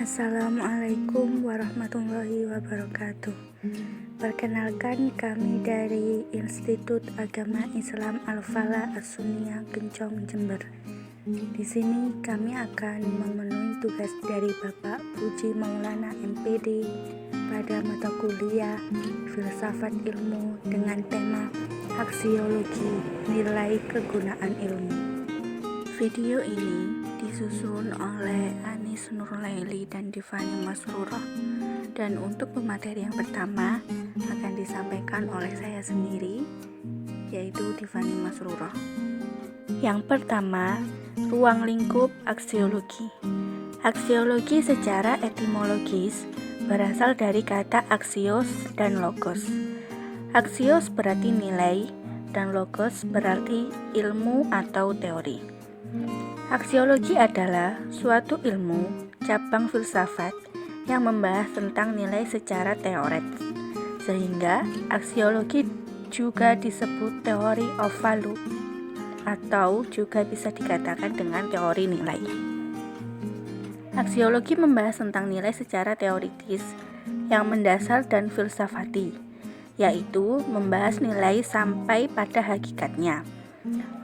Assalamualaikum warahmatullahi wabarakatuh. Perkenalkan, kami dari Institut Agama Islam Al-Falah As-Sunniyah Kencong, Jember. Di sini kami akan memenuhi tugas dari Bapak Puji Maulana MPD pada mata kuliah Filsafat Ilmu dengan tema Aksiologi Nilai Kegunaan Ilmu. Video ini disusun oleh Anis Nurlaili dan Divani Masrurah, dan untuk pemateri yang pertama akan disampaikan oleh saya sendiri, yaitu Divani Masrurah. Yang pertama, ruang lingkup aksiologi. Aksiologi secara etimologis berasal dari kata aksios dan logos. Aksios berarti nilai dan logos berarti ilmu atau teori. Aksiologi adalah suatu ilmu cabang filsafat yang membahas tentang nilai secara teoretis, sehingga aksiologi juga disebut teori of value atau juga bisa dikatakan dengan teori nilai. Aksiologi membahas tentang nilai secara teoritis yang mendasar dan filsafati, yaitu membahas nilai sampai pada hakikatnya.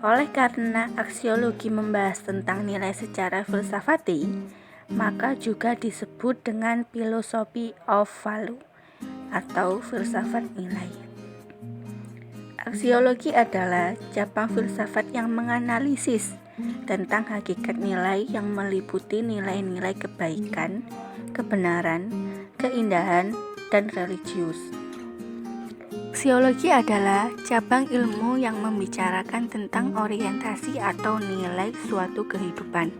Oleh karena aksiologi membahas tentang nilai secara filsafati, maka juga disebut dengan philosophy of value atau filsafat nilai. Aksiologi adalah cabang filsafat yang menganalisis tentang hakikat nilai yang meliputi nilai-nilai kebaikan, kebenaran, keindahan, dan religius. Aksiologi adalah cabang ilmu yang membicarakan tentang orientasi atau nilai suatu kehidupan.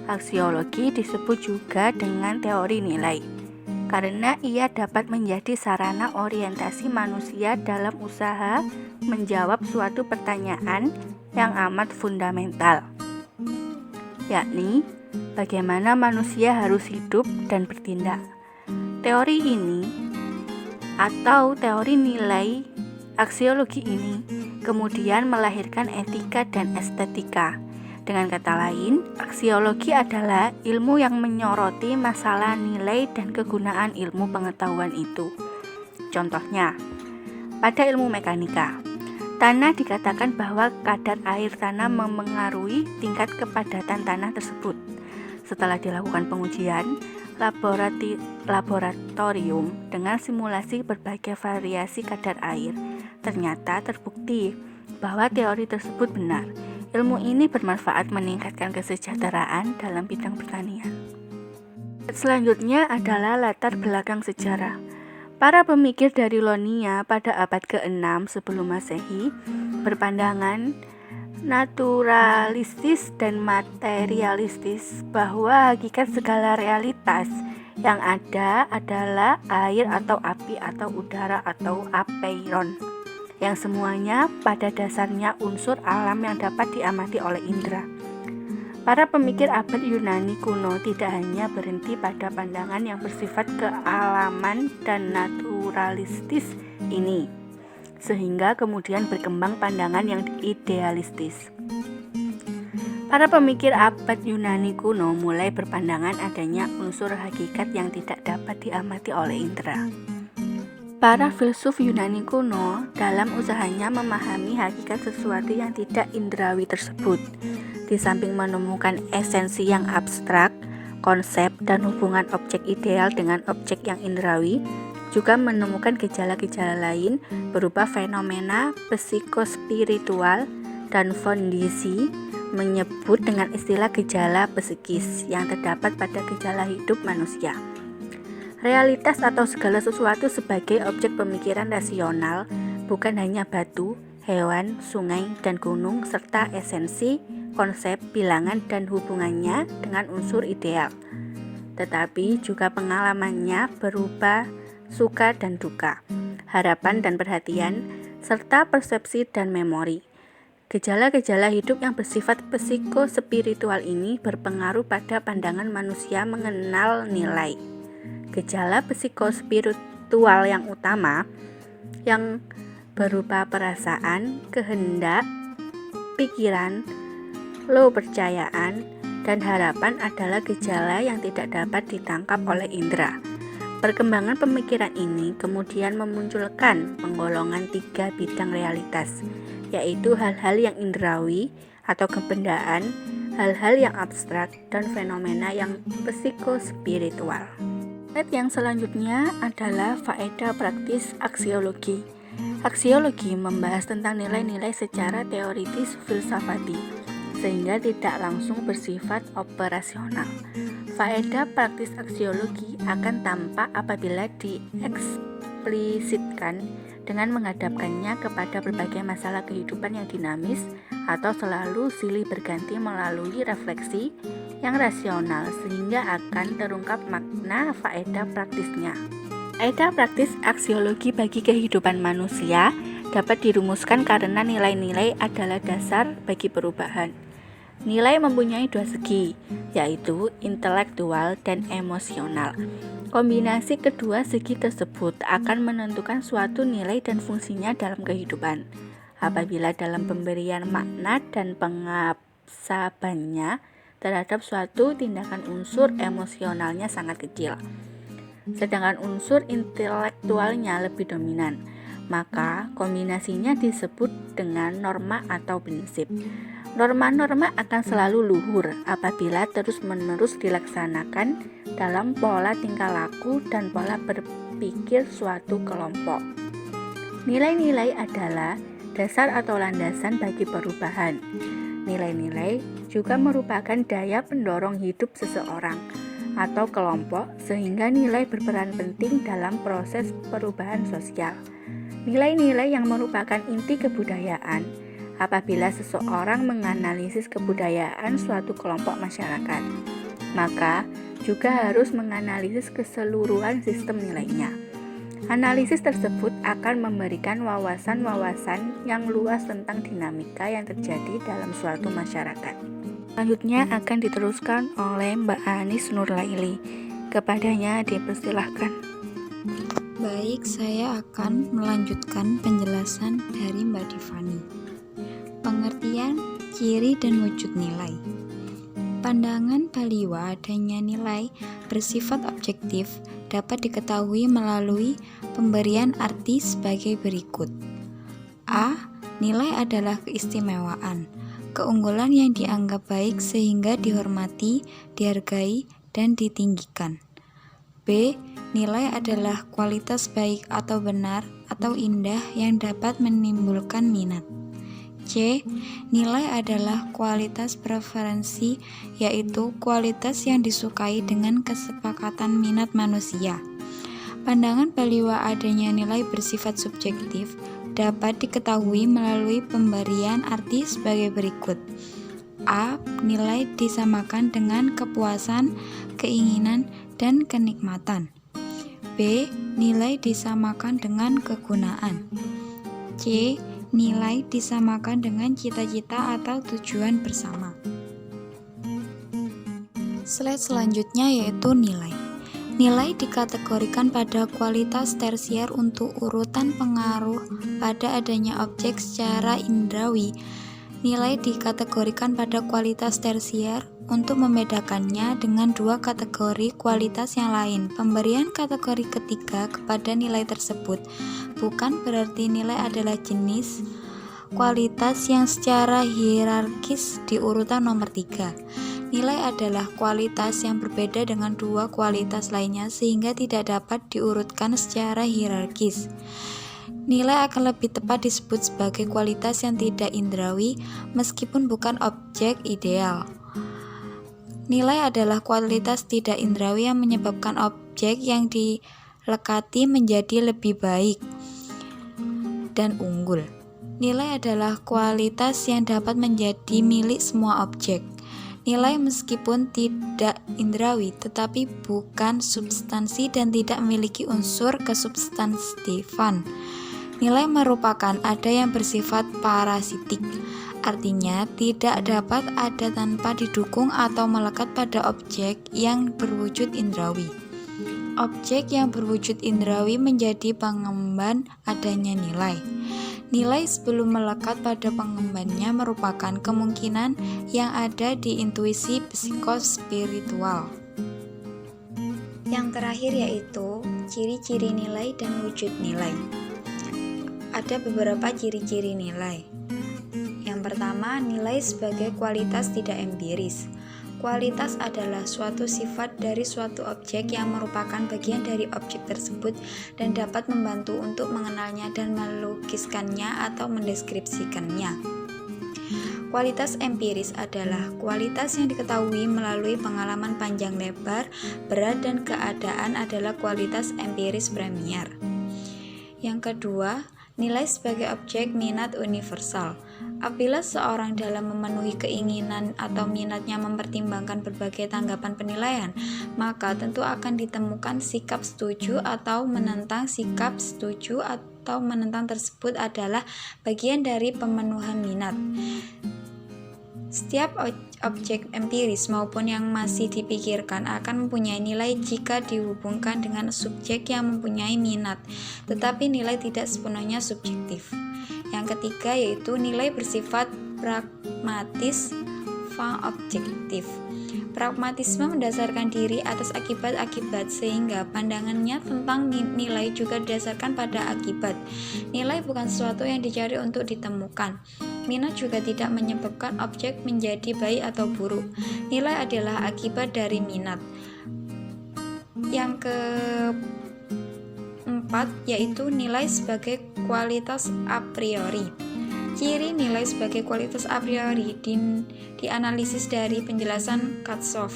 Aksiologi disebut juga dengan teori nilai, karena ia dapat menjadi sarana orientasi manusia dalam usaha menjawab suatu pertanyaan yang amat fundamental, yakni bagaimana manusia harus hidup dan bertindak. Teori ini atau teori nilai aksiologi ini kemudian melahirkan etika dan estetika. Dengan kata lain, aksiologi adalah ilmu yang menyoroti masalah nilai dan kegunaan ilmu pengetahuan itu. Contohnya, pada ilmu mekanika, tanah dikatakan bahwa kadar air tanah memengaruhi tingkat kepadatan tanah tersebut. Setelah dilakukan pengujian laboratorium dengan simulasi berbagai variasi kadar air, ternyata terbukti bahwa teori tersebut benar. Ilmu ini bermanfaat meningkatkan kesejahteraan dalam bidang pertanian. Selanjutnya adalah latar belakang sejarah. Para pemikir dari Ionia pada abad ke-6 sebelum Masehi berpandangan naturalistis dan materialistis bahwa hakikat segala realitas yang ada adalah air atau api atau udara atau apeiron, yang semuanya pada dasarnya unsur alam yang dapat diamati oleh indera. Para pemikir abad Yunani kuno tidak hanya berhenti pada pandangan yang bersifat kealaman dan naturalistis ini, sehingga kemudian berkembang pandangan yang idealistis. Para pemikir abad Yunani kuno mulai berpandangan adanya unsur hakikat yang tidak dapat diamati oleh indera. Para filsuf Yunani kuno dalam usahanya memahami hakikat sesuatu yang tidak indrawi tersebut, di samping menemukan esensi yang abstrak, konsep dan hubungan objek ideal dengan objek yang indrawi, juga menemukan gejala-gejala lain berupa fenomena psikospiritual dan von Dizzy menyebut dengan istilah gejala psikis yang terdapat pada gejala hidup manusia. Realitas atau segala sesuatu sebagai objek pemikiran rasional, bukan hanya batu, hewan, sungai, dan gunung, serta esensi, konsep, bilangan, dan hubungannya dengan unsur ideal, tetapi juga pengalamannya berupa suka dan duka, harapan dan perhatian, serta persepsi dan memori. Gejala-gejala hidup yang bersifat psikospiritual ini berpengaruh pada pandangan manusia mengenal nilai. Gejala psikospiritual yang utama yang berupa perasaan, kehendak, pikiran, percayaan, dan harapan adalah gejala yang tidak dapat ditangkap oleh indera. Perkembangan pemikiran ini kemudian memunculkan penggolongan 3 bidang realitas, yaitu hal-hal yang indrawi atau kebendaan, hal-hal yang abstrak, dan fenomena yang psikospiritual. Slide yang selanjutnya adalah faedah praktis aksiologi. Aksiologi membahas tentang nilai-nilai secara teoritis filsafati, sehingga tidak langsung bersifat operasional. Faedah praktis aksiologi akan tampak apabila dieksplisitkan dengan menghadapkannya kepada berbagai masalah kehidupan yang dinamis atau selalu silih berganti melalui refleksi yang rasional, sehingga akan terungkap makna faedah praktisnya. Faedah praktis aksiologi bagi kehidupan manusia dapat dirumuskan karena nilai-nilai adalah dasar bagi perubahan. Nilai mempunyai 2 segi, yaitu intelektual dan emosional. Kombinasi kedua segi tersebut akan menentukan suatu nilai dan fungsinya dalam kehidupan. Apabila dalam pemberian makna dan pengabsabannya terhadap suatu tindakan unsur emosionalnya sangat kecil, sedangkan unsur intelektualnya lebih dominan, maka kombinasinya disebut dengan norma atau prinsip. Norma-norma akan selalu luhur apabila terus-menerus dilaksanakan dalam pola tingkah laku dan pola berpikir suatu kelompok. Nilai-nilai adalah dasar atau landasan bagi perubahan. Nilai-nilai juga merupakan daya pendorong hidup seseorang atau kelompok, sehingga nilai berperan penting dalam proses perubahan sosial. Nilai-nilai yang merupakan inti kebudayaan apabila seseorang menganalisis kebudayaan suatu kelompok masyarakat, maka juga harus menganalisis keseluruhan sistem nilainya. Analisis tersebut akan memberikan wawasan-wawasan yang luas tentang dinamika yang terjadi dalam suatu masyarakat. Selanjutnya akan diteruskan oleh Mbak Anis Nurlaili. Kepadanya dipersilahkan. Baik, saya akan melanjutkan penjelasan dari Mbak Divani. Pengertian, ciri, dan wujud nilai. Pandangan Baliwa adanya nilai bersifat objektif dapat diketahui melalui pemberian arti sebagai berikut. A. Nilai adalah keistimewaan, keunggulan yang dianggap baik sehingga dihormati, dihargai, dan ditinggikan. B. Nilai adalah kualitas baik atau benar atau indah yang dapat menimbulkan minat. C. Nilai adalah kualitas preferensi, yaitu kualitas yang disukai dengan kesepakatan minat manusia. Pandangan Baliwa adanya nilai bersifat subjektif dapat diketahui melalui pemberian arti sebagai berikut. A. Nilai disamakan dengan kepuasan, keinginan, dan kenikmatan. B. Nilai disamakan dengan kegunaan. C. Nilai disamakan dengan cita-cita atau tujuan bersama. Slide selanjutnya yaitu nilai. Nilai dikategorikan pada kualitas tersier untuk urutan pengaruh pada adanya objek secara indrawi. Nilai dikategorikan pada kualitas tersier untuk membedakannya dengan 2 kategori kualitas yang lain. Pemberian kategori ketiga kepada nilai tersebut bukan berarti nilai adalah jenis kualitas yang secara hierarkis di urutan nomor 3. Nilai adalah kualitas yang berbeda dengan 2 kualitas lainnya sehingga tidak dapat diurutkan secara hierarkis. Nilai akan lebih tepat disebut sebagai kualitas yang tidak indrawi meskipun bukan objek ideal. Nilai adalah kualitas tidak indrawi yang menyebabkan objek yang dilekati menjadi lebih baik dan unggul. Nilai adalah kualitas yang dapat menjadi milik semua objek. Nilai meskipun tidak indrawi tetapi bukan substansi dan tidak memiliki unsur kesubstansifan. Nilai merupakan ada yang bersifat parasitik, artinya tidak dapat ada tanpa didukung atau melekat pada objek yang berwujud indrawi. Objek yang berwujud indrawi menjadi pengemban adanya nilai. Nilai sebelum melekat pada pengembannya merupakan kemungkinan yang ada di intuisi psikospiritual. Yang terakhir yaitu ciri-ciri nilai dan wujud nilai. Ada beberapa ciri-ciri nilai. Yang pertama, nilai sebagai kualitas tidak empiris. Kualitas adalah suatu sifat dari suatu objek yang merupakan bagian dari objek tersebut dan dapat membantu untuk mengenalnya dan melukiskannya atau mendeskripsikannya. Kualitas empiris adalah kualitas yang diketahui melalui pengalaman panjang lebar, berat dan keadaan adalah kualitas empiris premier. Yang kedua, nilai sebagai objek minat universal. Apabila seorang dalam memenuhi keinginan atau minatnya mempertimbangkan berbagai tanggapan penilaian, maka tentu akan ditemukan sikap setuju atau menentang. Sikap setuju atau menentang tersebut adalah bagian dari pemenuhan minat. Setiap objek empiris maupun yang masih dipikirkan akan mempunyai nilai jika dihubungkan dengan subjek yang mempunyai minat, tetapi nilai tidak sepenuhnya subjektif. Yang ketiga yaitu nilai bersifat pragmatis objektif. Pragmatisme mendasarkan diri atas akibat-akibat sehingga pandangannya tentang nilai juga didasarkan pada akibat. Nilai bukan sesuatu yang dicari untuk ditemukan. Minat juga tidak menyebabkan objek menjadi baik atau buruk. Nilai adalah akibat dari minat. Yang keempat yaitu nilai sebagai kualitas a priori. Ciri nilai sebagai kualitas a priori dianalisis dari penjelasan Katsoff.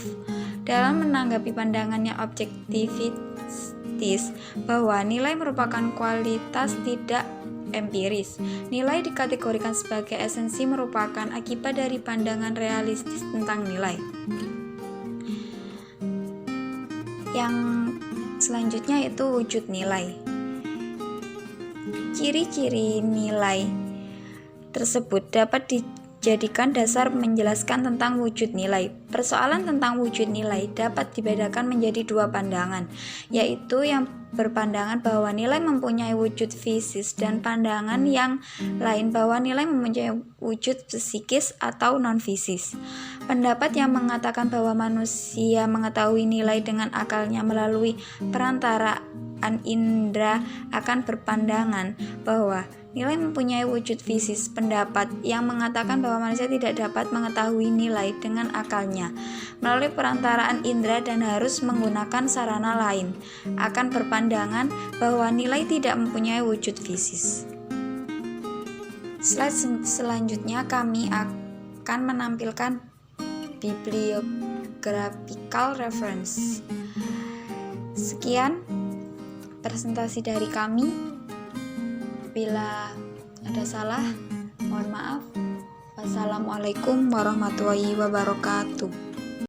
Dalam menanggapi pandangannya objektivistis bahwa nilai merupakan kualitas tidak empiris. Nilai dikategorikan sebagai esensi merupakan akibat dari pandangan realistis tentang nilai. Yang selanjutnya yaitu wujud nilai. Ciri-ciri nilai tersebut dapat dijadikan dasar menjelaskan tentang wujud nilai. Persoalan tentang wujud nilai dapat dibedakan menjadi dua pandangan, yaitu yang berpandangan bahwa nilai mempunyai wujud fisis dan pandangan yang lain bahwa nilai mempunyai wujud psikis atau non-fisis. Pendapat yang mengatakan bahwa manusia mengetahui nilai dengan akalnya melalui perantaraan indera akan berpandangan bahwa nilai mempunyai wujud fisis. Pendapat yang mengatakan bahwa manusia tidak dapat mengetahui nilai dengan akalnya melalui perantaraan indera dan harus menggunakan sarana lain akan berpandangan bahwa nilai tidak mempunyai wujud fisis. Slide selanjutnya kami akan menampilkan bibliographical reference. Sekian presentasi dari kami. Bila ada salah, mohon maaf. Wassalamualaikum warahmatullahi wabarakatuh.